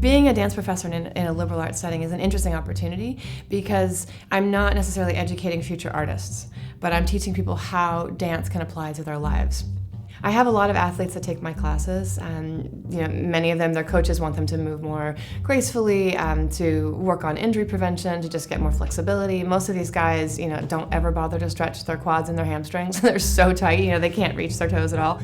Being a dance professor in a liberal arts setting is an interesting opportunity because I'm not necessarily educating future artists, but I'm teaching people how dance can apply to their lives. I have a lot of athletes that take my classes, and many of them, their coaches want them to move more gracefully, to work on injury prevention, to just get more flexibility. Most of these guys, don't ever bother to stretch their quads and their hamstrings. They're so tight, they can't reach their toes at all.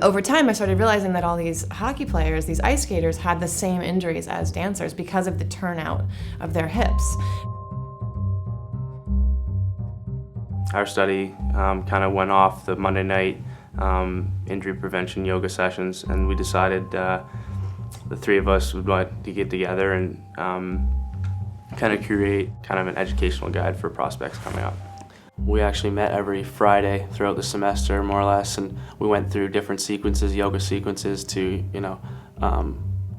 Over time, I started realizing that all these hockey players, these ice skaters, had the same injuries as dancers because of the turnout of their hips. Our study kind of went off the Monday night injury prevention yoga sessions, and we decided the three of us would like to get together and kind of create kind of an educational guide for prospects coming up. We actually met every Friday throughout the semester, more or less, and we went through different sequences, yoga sequences, to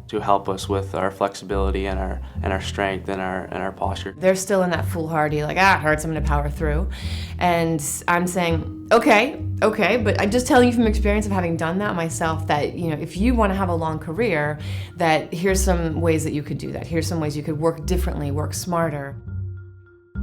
to help us with our flexibility and our strength and our posture. They're still in that foolhardy, like, it hurts, I'm gonna power through. And I'm saying, okay, but I'm just telling you from experience of having done that myself that, if you wanna have a long career, that here's some ways that you could do that. Here's some ways you could work differently, work smarter.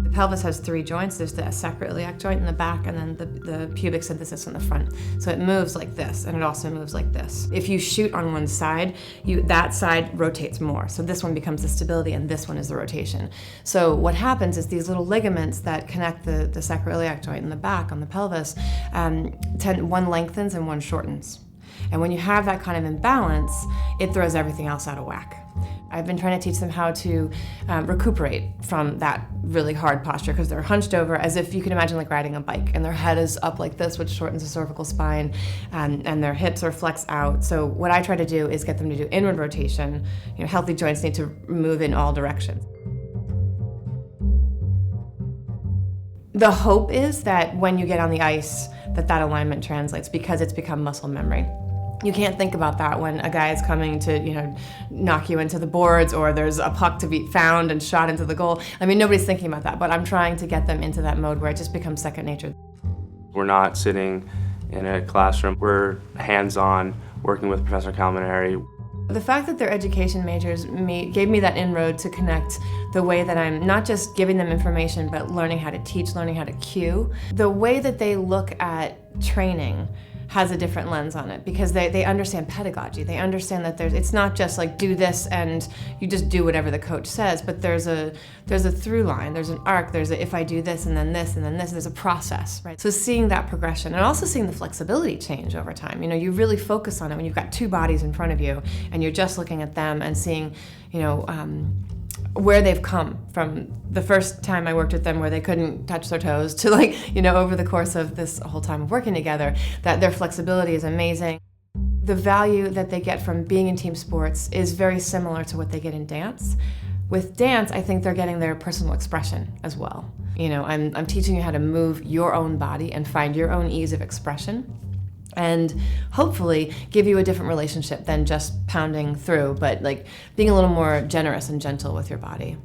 The pelvis has 3 joints. There's the sacroiliac joint in the back, and then the pubic symphysis in the front. So it moves like this, and it also moves like this. If you shoot on one side, that side rotates more. So this one becomes the stability, and this one is the rotation. So what happens is these little ligaments that connect the sacroiliac joint in the back on the pelvis, one lengthens and one shortens. And when you have that kind of imbalance, it throws everything else out of whack. I've been trying to teach them how to recuperate from that really hard posture, because they're hunched over as if you can imagine like riding a bike, and their head is up like this, which shortens the cervical spine, and their hips are flexed out. So what I try to do is get them to do inward rotation. Healthy joints need to move in all directions. The hope is that when you get on the ice, that alignment translates, because it's become muscle memory. You can't think about that when a guy is coming to, knock you into the boards, or there's a puck to be found and shot into the goal. I mean, nobody's thinking about that, but I'm trying to get them into that mode where it just becomes second nature. We're not sitting in a classroom. We're hands-on, working with Professor Calomoneri. The fact that they're education majors gave me that inroad to connect the way that I'm not just giving them information, but learning how to teach, learning how to cue. The way that they look at training has a different lens on it, because they understand pedagogy. They understand that it's not just like do this and you just do whatever the coach says, but there's a through line, there's an arc, there's a if I do this and then this and then this, there's a process, right? So seeing that progression, and also seeing the flexibility change over time. You really focus on it when you've got 2 bodies in front of you and you're just looking at them and seeing, where they've come from the first time I worked with them, where they couldn't touch their toes, to over the course of this whole time of working together, that their flexibility is amazing. The value that they get from being in team sports is very similar to what they get in dance. With dance, I think they're getting their personal expression as well. I'm teaching you how to move your own body and find your own ease of expression, and hopefully give you a different relationship than just pounding through, but being a little more generous and gentle with your body.